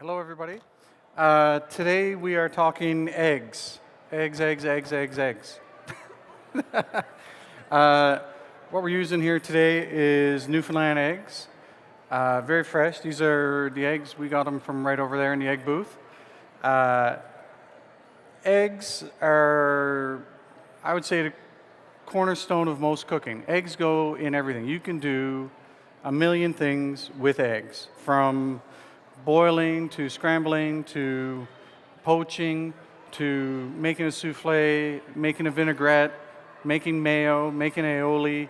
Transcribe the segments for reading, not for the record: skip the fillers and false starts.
Hello, everybody. Today we are talking eggs. Eggs, eggs, eggs, eggs, eggs. uh, what we're using here today is Newfoundland eggs. Very fresh. These are the eggs. We got them from right over there in the egg booth. Eggs are, I would say, the cornerstone of most cooking. Eggs go in everything. You can do a million things with eggs, from boiling to scrambling to poaching to making a souffle, making a vinaigrette, making mayo, making aioli,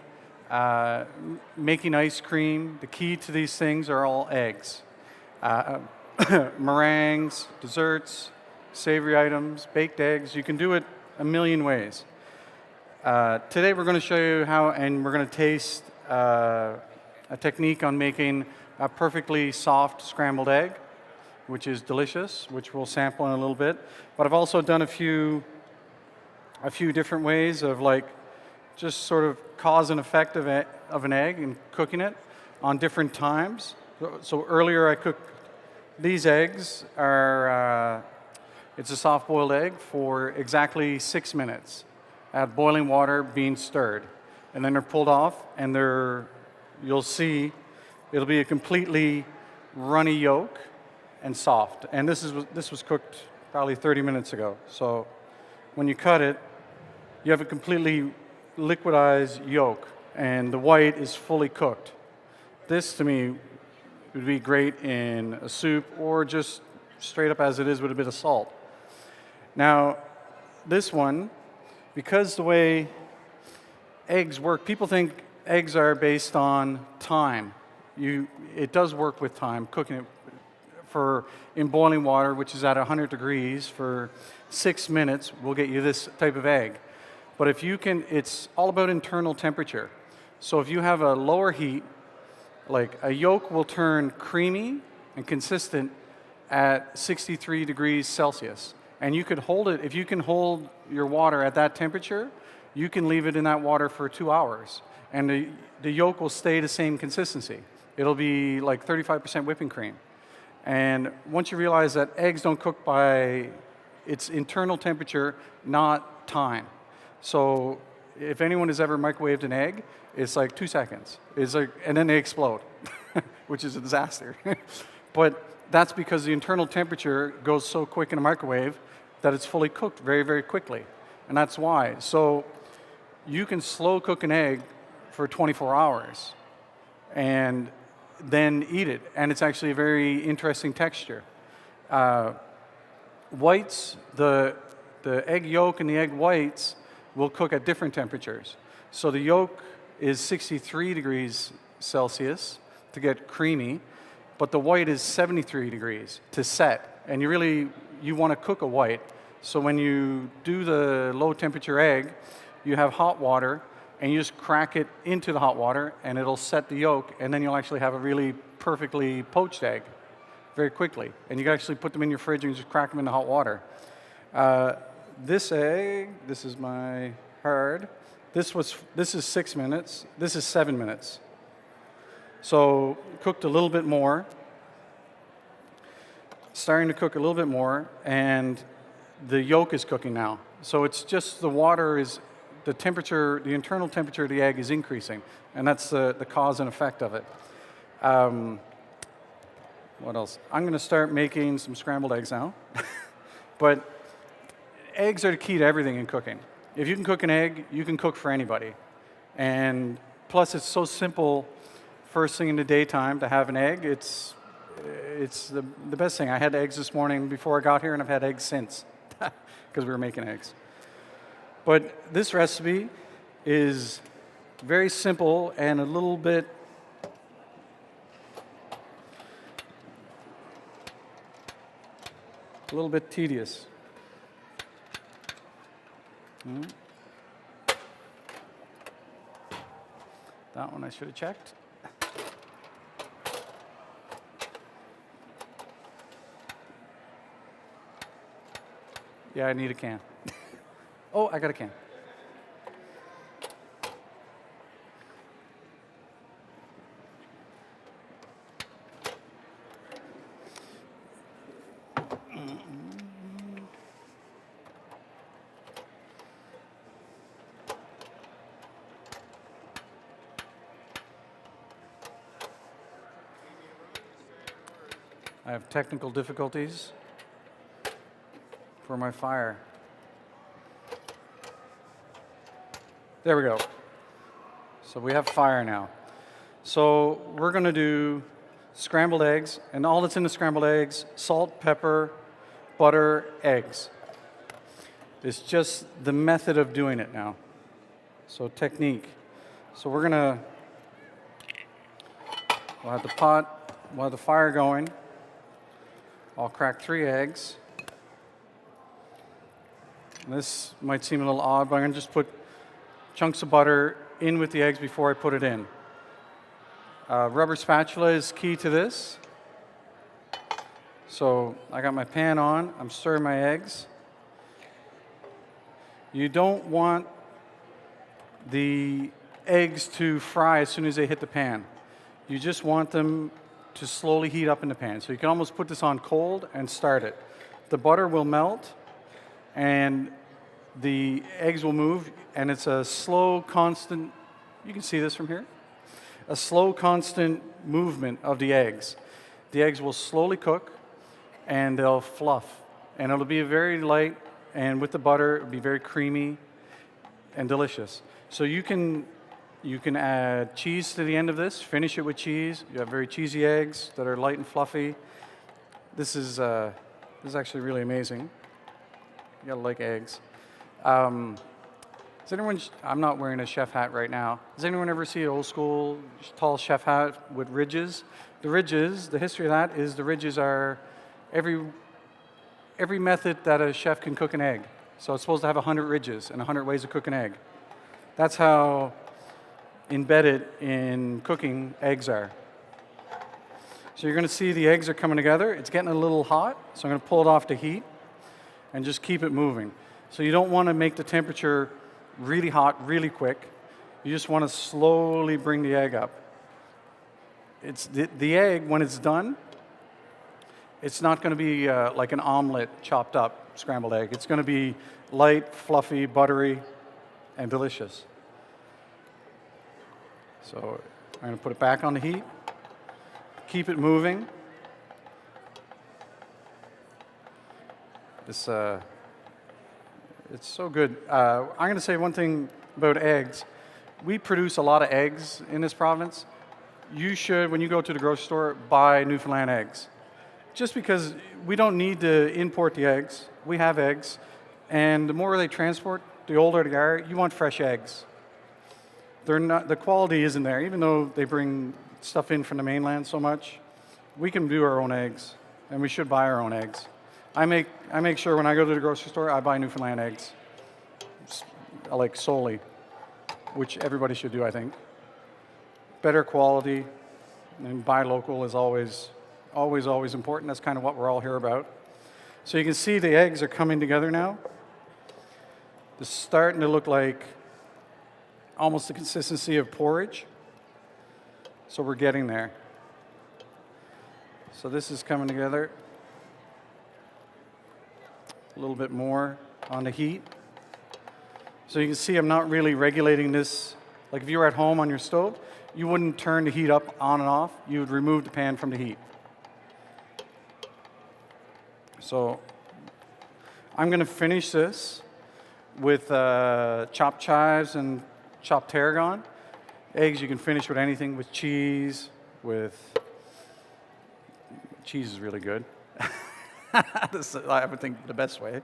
making ice cream. The key to these things are all eggs. Meringues, desserts, savory items, baked eggs. You can do it a million ways. Today we're going to show you how, and we're going to taste a technique on making a perfectly soft scrambled egg, which is delicious, which we'll sample in a little bit. But I've also done a few different ways of just sort of cause and effect of an egg and cooking it on different times. So earlier I cooked these eggs. It's a soft-boiled egg for exactly 6 minutes at boiling water being stirred. And then they're pulled off, and you'll see it'll be a completely runny yolk and soft. And this was cooked probably 30 minutes ago. So when you cut it, you have a completely liquidized yolk, and the white is fully cooked. This, to me, would be great in a soup or just straight up as it is with a bit of salt. Now, this one, because the way eggs work, people think eggs are based on time. It does work with time. Cooking it in boiling water, which is at 100 degrees for 6 minutes, will get you this type of egg. But it's all about internal temperature. So if you have a lower heat, like a yolk will turn creamy and consistent at 63 degrees Celsius. And you could hold it, if you can hold your water at that temperature, you can leave it in that water for 2 hours. And the yolk will stay the same consistency. It'll be like 35% whipping cream. And once you realize that eggs don't cook by its internal temperature, not time. So if anyone has ever microwaved an egg, it's like 2 seconds. And then they explode, which is a disaster. But that's because the internal temperature goes so quick in a microwave that it's fully cooked very, very quickly. And that's why. So you can slow cook an egg for 24 hours and then eat it. And it's actually a very interesting texture. Whites, the egg yolk and the egg whites will cook at different temperatures. So the yolk is 63 degrees Celsius to get creamy, but the white is 73 degrees to set. And you want to cook a white. So when you do the low temperature egg, you have hot water, and you just crack it into the hot water, and it'll set the yolk, and then you'll actually have a really perfectly poached egg very quickly. And you can actually put them in your fridge and just crack them in the hot water. This egg, this is my hard. This is 6 minutes. This is 7 minutes. So cooked a little bit more. Starting to cook a little bit more, and the yolk is cooking now. So it's just the water is, the temperature, the internal temperature of the egg is increasing, and that's the cause and effect of it. What else? I'm going to start making some scrambled eggs now. But eggs are the key to everything in cooking. If you can cook an egg, you can cook for anybody. And plus, it's so simple first thing in the daytime to have an egg. It's the best thing. I had eggs this morning before I got here, and I've had eggs since because we were making eggs. But this recipe is very simple and a little bit tedious. That one I should have checked. Yeah, I need a can. Oh, I got a can. I have technical difficulties for my fire. There we go. So we have fire now. So we're going to do scrambled eggs, and all that's in the scrambled eggs, salt, pepper, butter, eggs. It's just the method of doing it now. So technique. So we'll have the pot, we'll have the fire going. I'll crack 3 eggs. And this might seem a little odd, but I'm going to just put chunks of butter in with the eggs before I put it in. Rubber spatula is key to this. So I got my pan on, I'm stirring my eggs. You don't want the eggs to fry as soon as they hit the pan. You just want them to slowly heat up in the pan. So you can almost put this on cold and start it. The butter will melt and the eggs will move, and it's a slow, constant, you can see this from here, a slow, constant movement of the eggs. The eggs will slowly cook and they'll fluff, and it'll be very light, and with the butter, it'll be very creamy and delicious. So you can add cheese to the end of this, finish it with cheese. You have very cheesy eggs that are light and fluffy. This is actually really amazing. You gotta like eggs. Does anyone, I'm not wearing a chef hat right now. Does anyone ever see an old school tall chef hat with ridges? The ridges, the history of that is the ridges are every method that a chef can cook an egg. So it's supposed to have 100 ridges and 100 ways to cook an egg. That's how embedded in cooking eggs are. So you're going to see the eggs are coming together. It's getting a little hot, so I'm going to pull it off the heat and just keep it moving. So you don't want to make the temperature really hot really quick. You just want to slowly bring the egg up. It's the egg, when it's done, it's not going to be like an omelet chopped up scrambled egg. It's going to be light, fluffy, buttery, and delicious. So I'm going to put it back on the heat. Keep it moving. It's so good. I'm going to say one thing about eggs. We produce a lot of eggs in this province. You should, when you go to the grocery store, buy Newfoundland eggs. Just because we don't need to import the eggs. We have eggs. And the more they transport, the older they are, you want fresh eggs. They're not, the quality isn't there. Even though they bring stuff in from the mainland so much, we can do our own eggs, and we should buy our own eggs. I make sure when I go to the grocery store, I buy Newfoundland eggs, like solely, which everybody should do, I think. Better quality, and buy local is always important. That's kind of what we're all here about. So you can see the eggs are coming together now. They're starting to look like almost the consistency of porridge. So we're getting there. So this is coming together. A little bit more on the heat. So you can see I'm not really regulating this. Like if you were at home on your stove, you wouldn't turn the heat up on and off. You would remove the pan from the heat. So I'm going to finish this with chopped chives and chopped tarragon. Eggs you can finish with anything, with cheese, cheese is really good. I would think the best way.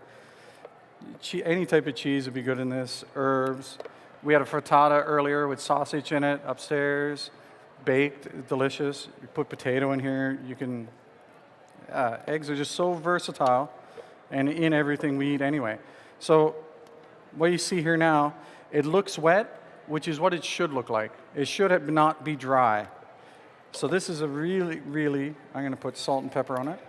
Any type of cheese would be good in this. Herbs. We had a frittata earlier with sausage in it upstairs, baked, delicious. You put potato in here. You can. Eggs are just so versatile, and in everything we eat anyway. So what you see here now, it looks wet, which is what it should look like. It should not be dry. So this is a really, really. I'm going to put salt and pepper on it.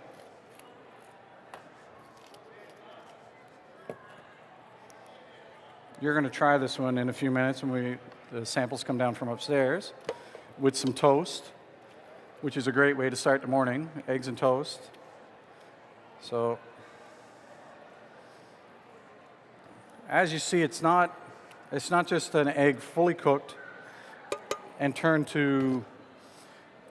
You're going to try this one in a few minutes when the samples come down from upstairs with some toast, which is a great way to start the morning, eggs and toast. So as you see, it's not just an egg fully cooked and turned to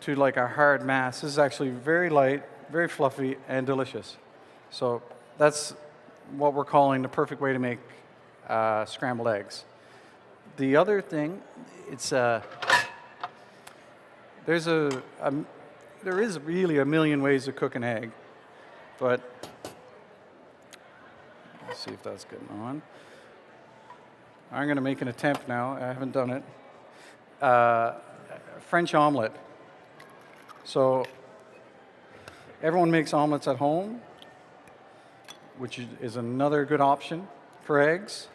like a hard mass. This is actually very light, very fluffy, and delicious. So that's what we're calling the perfect way to make scrambled eggs. The other thing, it's there is really a million ways to cook an egg, but let's see if that's getting on. I'm going to make an attempt now. I haven't done it. French omelet. So everyone makes omelets at home, which is another good option for eggs.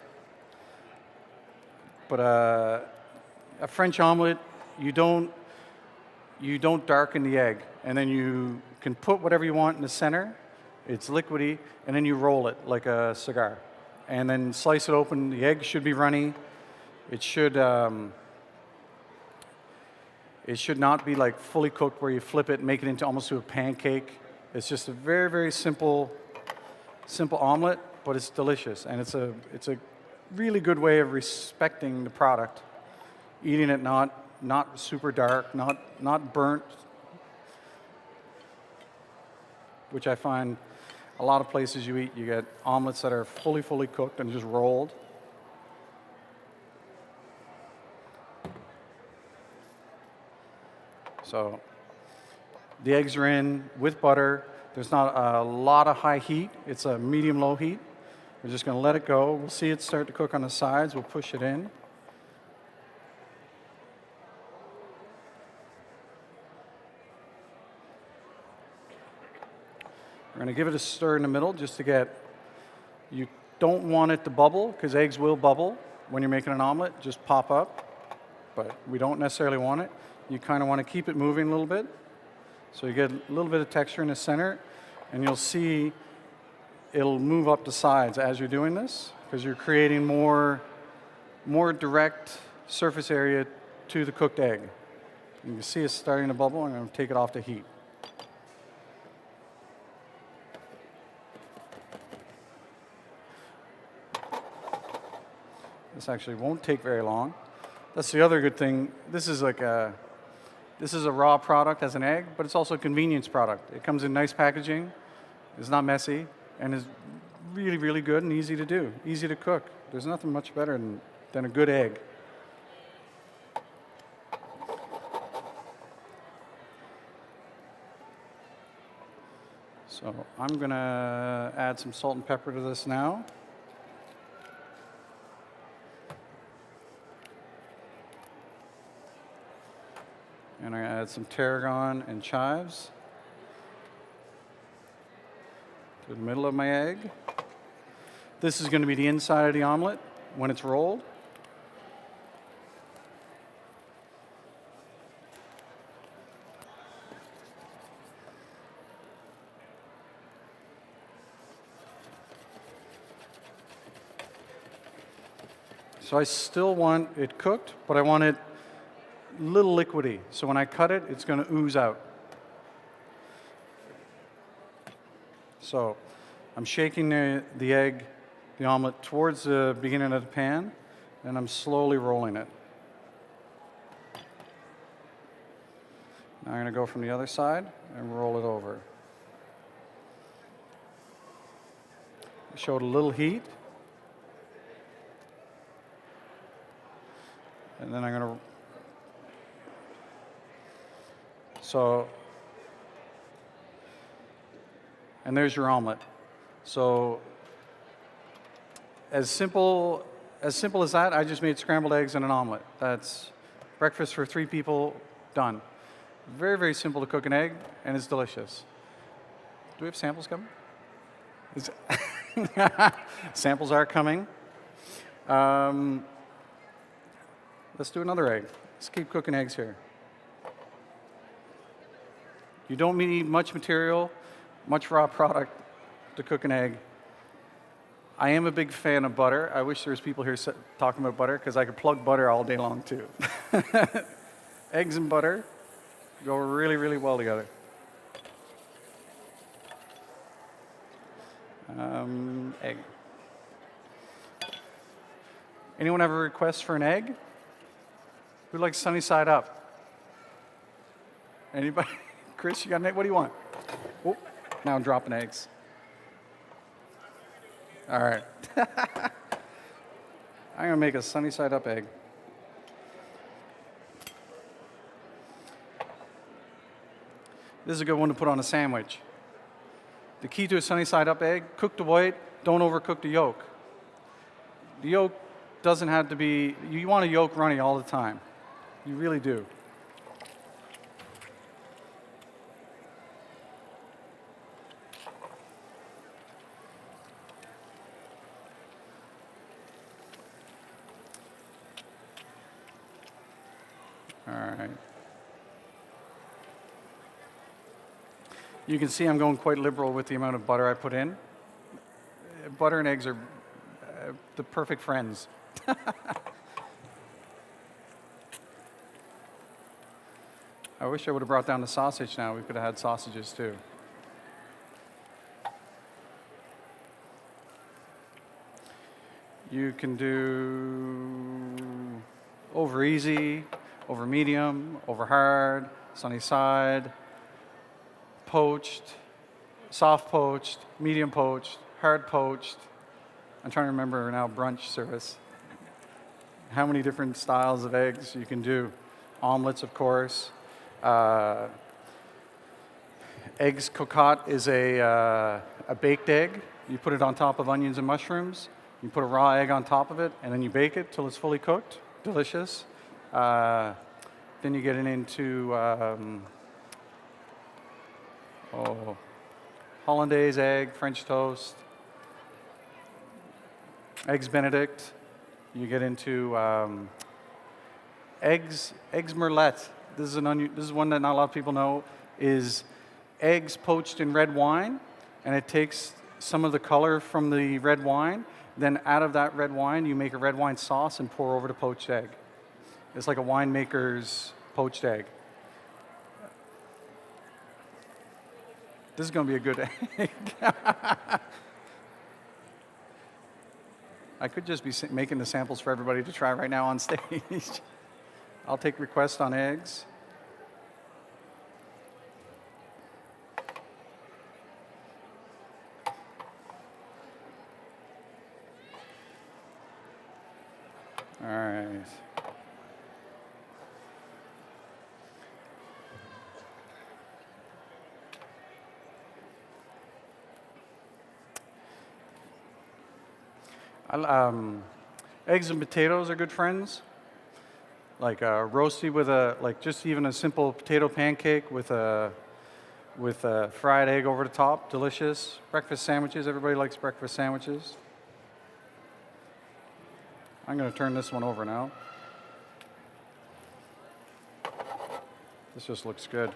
But a French omelet, you don't darken the egg, and then you can put whatever you want in the center. It's liquidy, and then you roll it like a cigar, and then slice it open. The egg should be runny. It should not be like fully cooked where you flip it and make it into almost to a pancake. It's just a very, very simple omelet, but it's delicious, and it's a really good way of respecting the product, eating it not super dark, not burnt, which I find a lot of places you get omelets that are fully cooked and just rolled. So the eggs are in with butter. There's not a lot of high heat. It's a medium-low heat. We're just going to let it go. We'll see it start to cook on the sides. We'll push it in. We're going to give it a stir in the middle just to get, you don't want it to bubble because eggs will bubble when you're making an omelet, just pop up, but we don't necessarily want it. You kind of want to keep it moving a little bit. So you get a little bit of texture in the center, and you'll see it'll move up the sides as you're doing this because you're creating more direct surface area to the cooked egg. You can see it's starting to bubble. I'm going to take it off the heat. This actually won't take very long. That's the other good thing. This is a raw product as an egg, but it's also a convenience product. It comes in nice packaging. It's not messy, and is really, really good and easy to do, easy to cook. There's nothing much better than a good egg. So I'm going to add some salt and pepper to this now. And I'm going to add some tarragon and chives to the middle of my egg. This is going to be the inside of the omelet when it's rolled. So I still want it cooked, but I want it a little liquidy. So when I cut it, it's going to ooze out. So I'm shaking the egg, the omelet, towards the beginning of the pan, and I'm slowly rolling it. Now I'm going to go from the other side and roll it over. I showed a little heat. And then I'm going to... And there's your omelet. So as simple as that, I just made scrambled eggs and an omelet. That's breakfast for 3 people, done. Very, very simple to cook an egg, and it's delicious. Do we have samples coming? Samples are coming. Let's do another egg. Let's keep cooking eggs here. You don't need much material, much raw product to cook an egg. I am a big fan of butter. I wish there was people here talking about butter because I could plug butter all day long too. Eggs and butter go really, really well together. Egg. Anyone have a request for an egg? Who likes sunny side up? Anybody? Chris, you got an egg? What do you want? Oh. Now I'm dropping eggs. All right. I'm going to make a sunny side up egg. This is a good one to put on a sandwich. The key to a sunny side up egg, cook the white, don't overcook the yolk. The yolk doesn't have to be, you want a yolk runny all the time. You really do. All right. You can see I'm going quite liberal with the amount of butter I put in. Butter and eggs are the perfect friends. I wish I would have brought down the sausage now. We could have had sausages too. You can do over easy, over medium, over hard, sunny side, poached, soft poached, medium poached, hard poached. I'm trying to remember now brunch service. How many different styles of eggs you can do. Omelets, of course. Eggs cocotte is a baked egg. You put it on top of onions and mushrooms. You put a raw egg on top of it, and then you bake it till it's fully cooked. Delicious. Then you get it into hollandaise egg, French toast, eggs Benedict. You get into eggs merlette. This is one that not a lot of people know. Is eggs poached in red wine, and it takes some of the color from the red wine. Then out of that red wine, you make a red wine sauce and pour over the poached egg. It's like a winemaker's poached egg. This is going to be a good egg. I could just be making the samples for everybody to try right now on stage. I'll take requests on eggs. All right. Eggs and potatoes are good friends. Like roasty with just even a simple potato pancake with a fried egg over the top, delicious. Breakfast sandwiches, everybody likes breakfast sandwiches. I'm going to turn this one over now. This just looks good.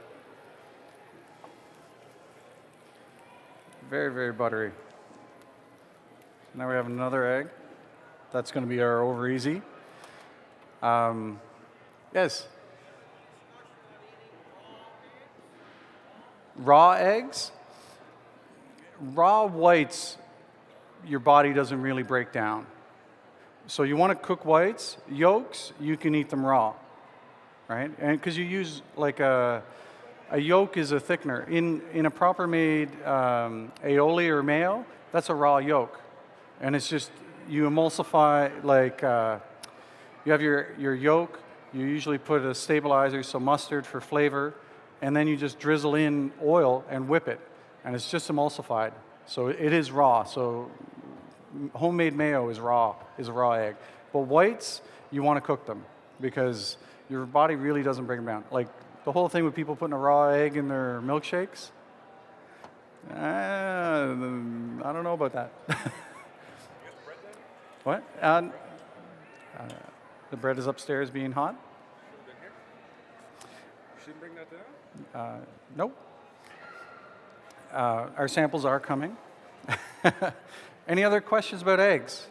Very, very buttery. Now we have another egg. That's going to be our over easy. Yes? Raw eggs? Raw whites, your body doesn't really break down. So you want to cook whites. Yolks, you can eat them raw, right? And because you use like a yolk is a thickener. In a proper made aioli or mayo, that's a raw yolk. And it's just, you emulsify, like, you have your yolk, you usually put a stabilizer, so mustard for flavor, and then you just drizzle in oil and whip it, and it's just emulsified. So it is raw, so homemade mayo is a raw egg. But whites, you want to cook them, because your body really doesn't break them down. Like, the whole thing with people putting a raw egg in their milkshakes, I don't know about that. What? The bread is upstairs being hot. Shouldn't bring that down? Nope. Our samples are coming. Any other questions about eggs?